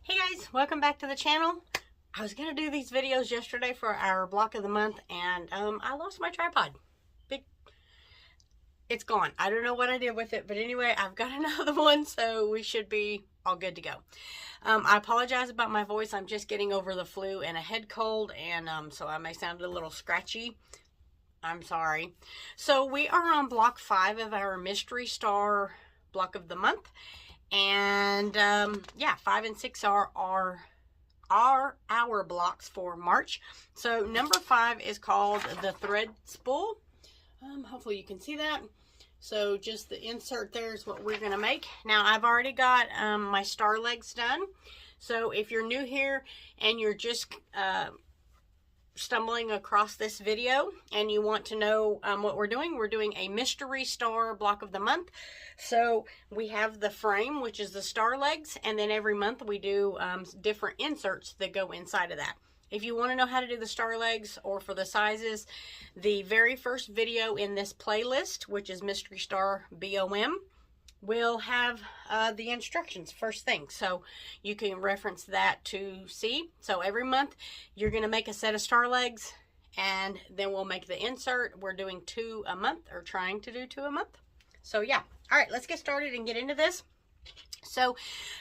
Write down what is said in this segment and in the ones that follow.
Hey guys, welcome back to the channel. I was gonna do these videos yesterday for our block of the month, and I lost my tripod. It's gone. I don't know what I did with it, but anyway, I've got another one, so we should be all good to go. I apologize about my voice. I'm just getting over the flu and a head cold, and so I may sound a little scratchy. I'm sorry. So we are on block 5 of our Mystery Star block of the month. And yeah, 5 and 6 are our blocks for March. So number 5 is called the thread spool. Hopefully you can see that. So just the insert there is what we're going to make. Now I've already got my star legs done. So if you're new here and you're just stumbling across this video and you want to know what we're doing a Mystery Star block of the month. So we have the frame, which is the star legs, and then every month we do different inserts that go inside of that. If you want to know how to do the star legs or for the sizes, the very first video in this playlist, which is Mystery Star B.O.M, will have the instructions first thing, so you can reference that to see. So every month you're going to make a set of star legs, and then we'll make the insert. We're doing 2 a month, or trying to do 2 a month. So yeah, all right, let's get started and get into this. So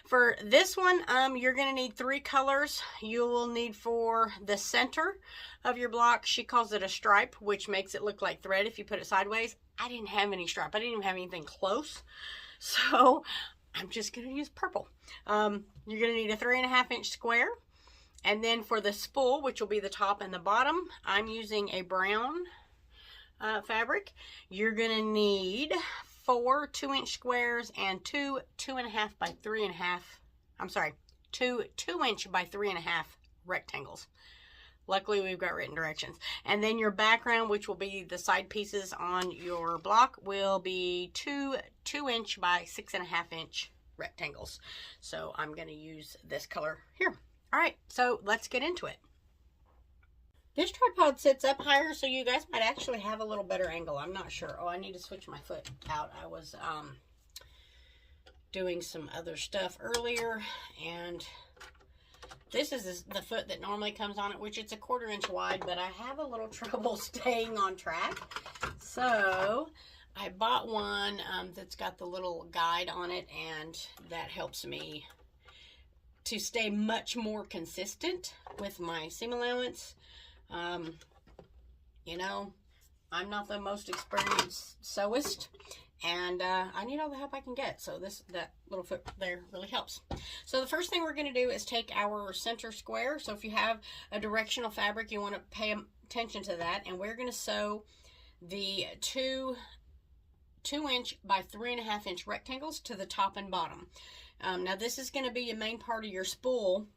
for this one, you're going to need 3 colors. You will need for the center of your block, she calls it a stripe, which makes it look like thread if you put it sideways. I didn't have any stripe. I didn't even have anything close. So I'm just going to use purple. You're going to need a 3.5 inch square. And then for the spool, which will be the top and the bottom, I'm using a brown fabric. You're going to need 4 2-inch squares and 2 2.5 by 3.5. I'm sorry, 2 2-inch by 3.5 rectangles. Luckily, we've got written directions. And then your background, which will be the side pieces on your block, will be 2 2-inch by 6.5 inch rectangles. So I'm going to use this color here. All right, so let's get into it. This tripod sits up higher, so you guys might actually have a little better angle. I'm not sure. Oh, I need to switch my foot out. I was doing some other stuff earlier, and this is the foot that normally comes on it, which it's a 1/4 inch wide, but I have a little trouble staying on track. So I bought one that's got the little guide on it, and that helps me to stay much more consistent with my seam allowance. You know, I'm not the most experienced sewist, and I need all the help I can get. So that little foot there really helps. So the first thing we're going to do is take our center square. So if you have a directional fabric, you want to pay attention to that. And we're going to sew the 2 2-inch by 3.5 inch rectangles to the top and bottom. Now this is going to be your main part of your spool.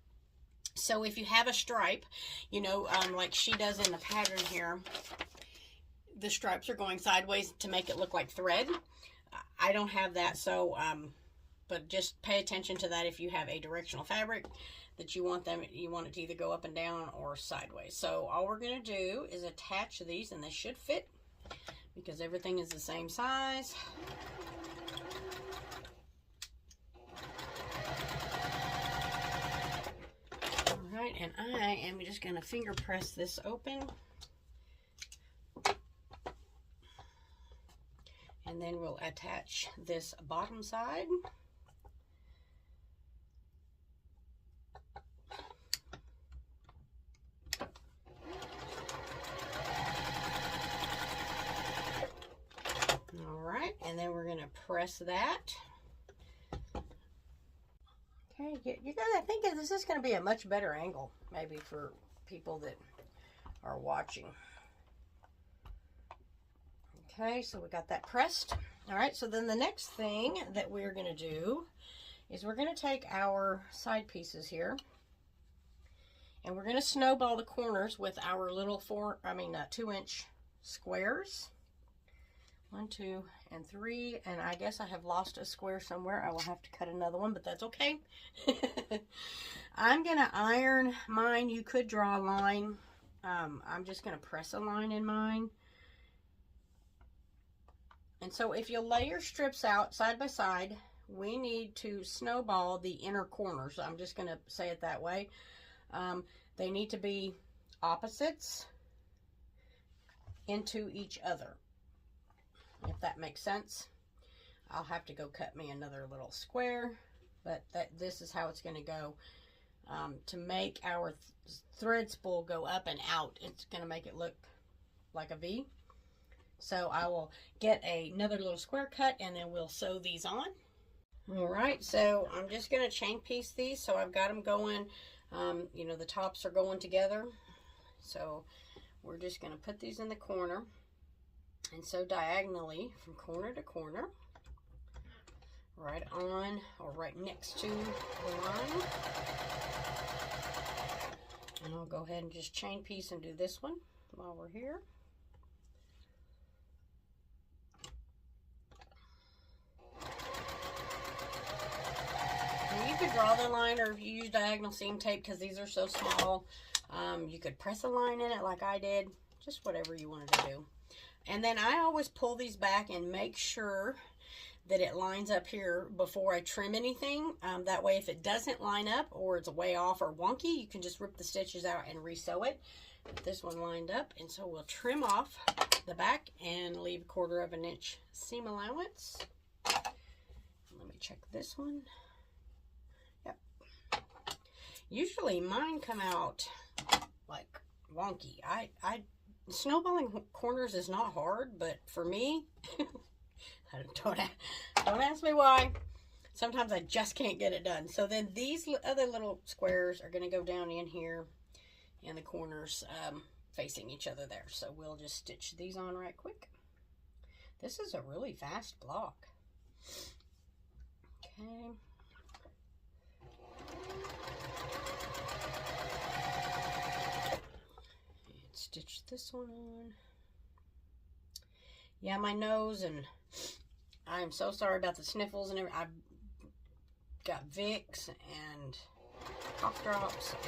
So if you have a stripe, you know, like she does in the pattern here, the stripes are going sideways to make it look like thread. I don't have that, so but just pay attention to that if you have a directional fabric that you want it to either go up and down or sideways. So all we're going to do is attach these, and they should fit because everything is the same size. All right, and I am just going to finger press this open. And then we'll attach this bottom side. All right, and then we're going to press that. Okay, you guys, I think this is going to be a much better angle, maybe for people that are watching. Okay, so we got that pressed. All right, so then the next thing that we're going to do is we're going to take our side pieces here, and we're going to snowball the corners with our little 2-inch squares. 1, 2, and 3, and I guess I have lost a square somewhere. I will have to cut another one, but that's okay. I'm going to iron mine. You could draw a line. I'm just going to press a line in mine. And so if you lay your strips out side by side we need to snowball the inner corners. I'm just going to say it that way. They need to be opposites into each other, if that makes sense. I'll have to go cut me another little square, but this is how it's going to go. To make our thread spool go up and out, it's going to make it look like a V. So I will get another little square cut, and then we'll sew these on. All right, so I'm just going to chain piece these. So I've got them going, you know, the tops are going together. So we're just going to put these in the corner and sew diagonally from corner to corner, right on or right next to the line. And I'll go ahead and just chain piece and do this one while we're here. And you could draw the line, or if you use diagonal seam tape, because these are so small, you could press a line in it like I did, just whatever you wanted to do. And then I always pull these back and make sure that it lines up here before I trim anything. That way, if it doesn't line up or it's way off or wonky, you can just rip the stitches out and re-sew it. But this one lined up, and so we'll trim off the back and leave 1/4 of an inch seam allowance. Let me check this one. Yep. Usually mine come out like wonky. Snowballing corners is not hard, but for me, don't ask me why. Sometimes I just can't get it done. So then these other little squares are going to go down in here, and the corners facing each other there. So we'll just stitch these on right quick. This is a really fast block. Okay. Stitch this one on. Yeah, my nose, and I'm so sorry about the sniffles and everything. I've got Vicks and cough drops and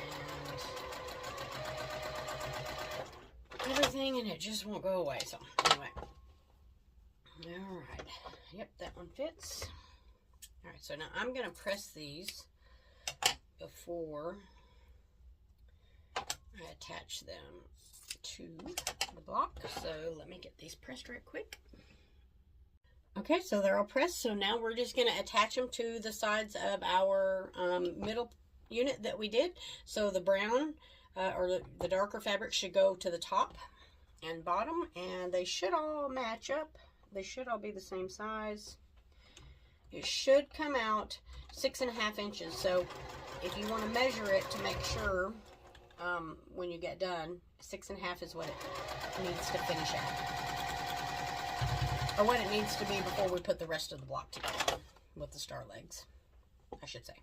everything, and it just won't go away. So anyway, all right. Yep, that one fits. All right, so now I'm gonna press these before I attach them to the block. So let me get these pressed right quick. Okay, so they're all pressed. So now we're just going to attach them to the sides of our middle unit that we did. So the brown or the darker fabric should go to the top and bottom, and they should all match up. They should all be the same size. It should come out 6.5 inches. So if you want to measure it to make sure when you get done, 6.5 is what it needs to finish at, or what it needs to be before we put the rest of the block together with the star legs, I should say.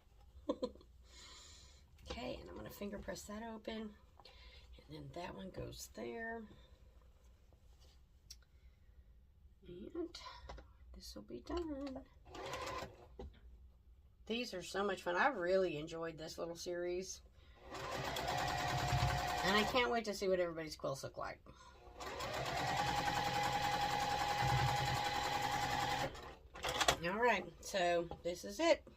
Okay, and I'm going to finger press that open, and then that one goes there, and this will be done. These are so much fun. I've really enjoyed this little series. And I can't wait to see what everybody's quilts look like. Alright, so this is it.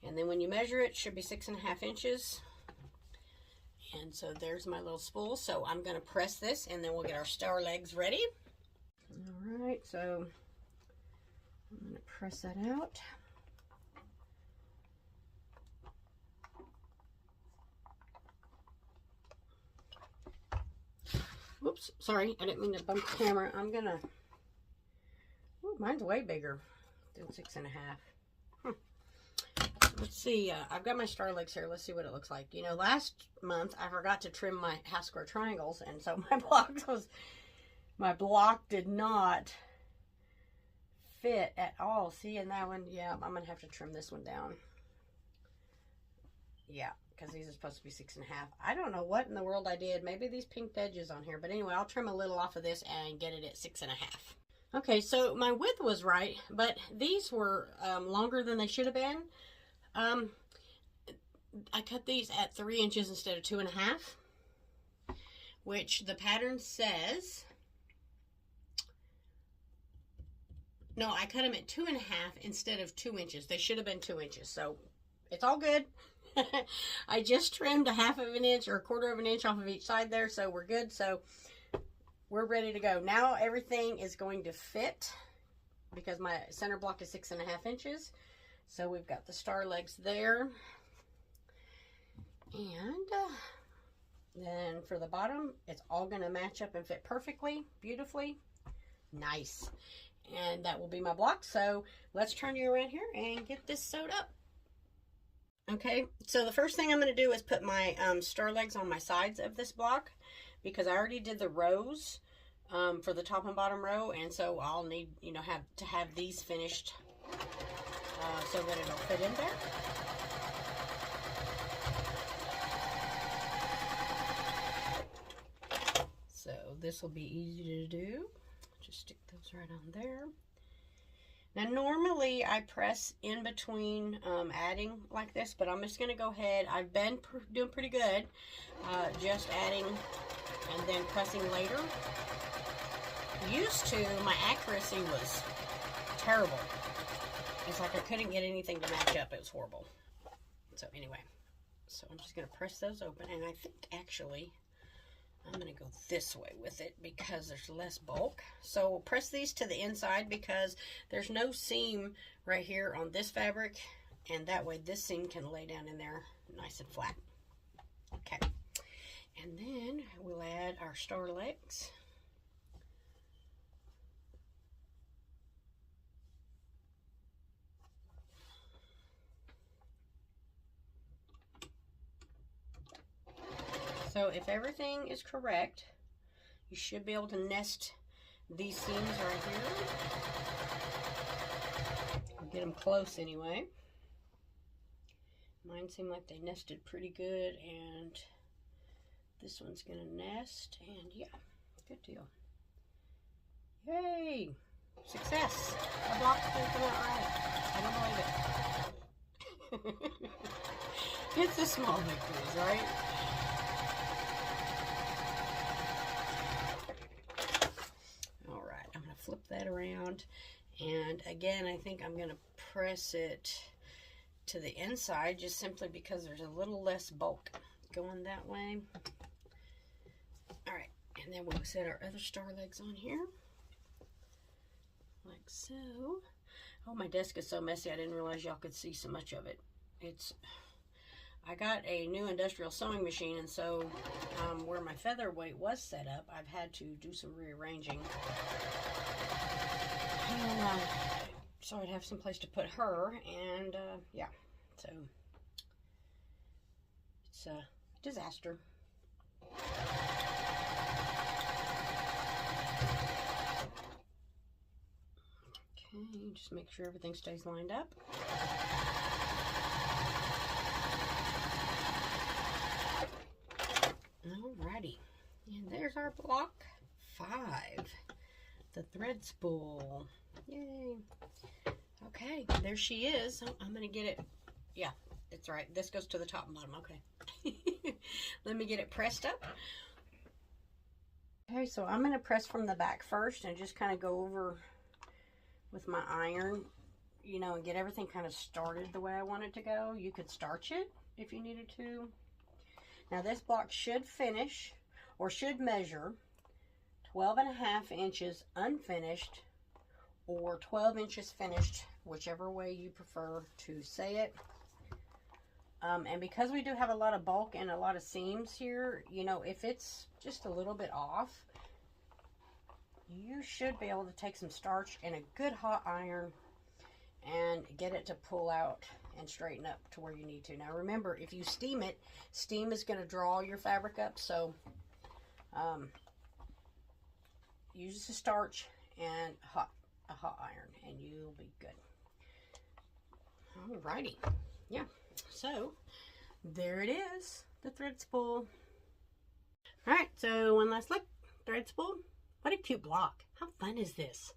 And then when you measure it, it should be 6.5 inches. And so there's my little spool. So I'm going to press this, and then we'll get our star legs ready. Alright, so I'm going to press that out. Whoops, sorry, I didn't mean to bump the camera. I'm gonna, ooh, mine's way bigger than 6.5. Let's see, I've got my star legs here. Let's see what it looks like. You know, last month I forgot to trim my half square triangles, and so my block did not fit at all. See, and that one, yeah, I'm gonna have to trim this one down. Yeah, because these are supposed to be 6.5. I don't know what in the world I did. Maybe these pink edges on here. But anyway, I'll trim a little off of this and get it at 6.5. Okay, so my width was right, but these were longer than they should have been. I cut these at 3 inches instead of 2.5, which the pattern says No, I cut them at 2.5 instead of 2 inches. They should have been 2 inches, so it's all good. I just trimmed a 1/2 of an inch or 1/4 of an inch off of each side there, so we're good. So we're ready to go. Now everything is going to fit because my center block is 6.5 inches. So we've got the star legs there. And then for the bottom, it's all going to match up and fit perfectly, beautifully. Nice. And that will be my block. So let's turn you around here and get this sewed up. Okay, so the first thing I'm going to do is put my star legs on my sides of this block because I already did the rows for the top and bottom row, and so I'll need, you know, have these finished so that it'll fit in there. So this will be easy to do. Just stick those right on there. Now normally I press in between adding like this, but I'm just going to go ahead. I've been doing pretty good just adding and then pressing later. Used to, my accuracy was terrible. It's like I couldn't get anything to match up. It was horrible. So anyway, so I'm just going to press those open, and I think actually I'm going to go this way with it because there's less bulk. So we'll press these to the inside because there's no seam right here on this fabric, and that way this seam can lay down in there nice and flat. Okay, and then we'll add our star legs. So if everything is correct, you should be able to nest these seams right here. Or get them close anyway. Mine seem like they nested pretty good, and this one's gonna nest, and yeah, good deal. Yay! Success! Our block's gonna come out right. I don't believe it. It's the small victories, right? Flip that around, and again I think I'm going to press it to the inside just simply because there's a little less bulk going that way. Alright, and then we'll set our other star legs on here like so. Oh, my desk is so messy I didn't realize y'all could see so much of it. I got a new industrial sewing machine, and so where my featherweight was set up, I've had to do some rearranging. And, so I'd have some place to put her, and yeah, so it's a disaster. Okay, just make sure everything stays lined up. Alrighty, and there's our block 5, the thread spool. Yay. Okay, there she is. Oh, I'm gonna get it. Yeah, it's right. This goes to the top and bottom. Okay. Let me get it pressed up. Okay, so I'm gonna press from the back first and just kind of go over with my iron, you know, and get everything kind of started the way I want it to go. You could starch it if you needed to. Now this block should finish, or should measure, 12.5 inches unfinished, or 12 inches finished, whichever way you prefer to say it. And because we do have a lot of bulk and a lot of seams here, you know, if it's just a little bit off, you should be able to take some starch and a good hot iron and get it to pull out and straighten up to where you need to. Now remember, if you steam it, steam is going to draw your fabric up, so use the starch and a hot iron and you'll be good. Alrighty, yeah, so there it is, the thread spool. Alright, so one last look, thread spool. What a cute block. How fun is this?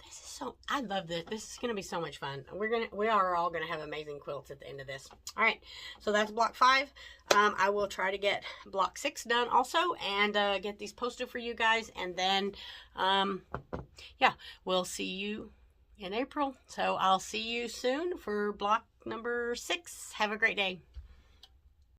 This is so, I love this. This is going to be so much fun. We are all going to have amazing quilts at the end of this. All right, so that's block 5. I will try to get block 6 done also, and get these posted for you guys. And then, yeah, we'll see you in April. So I'll see you soon for block number 6. Have a great day.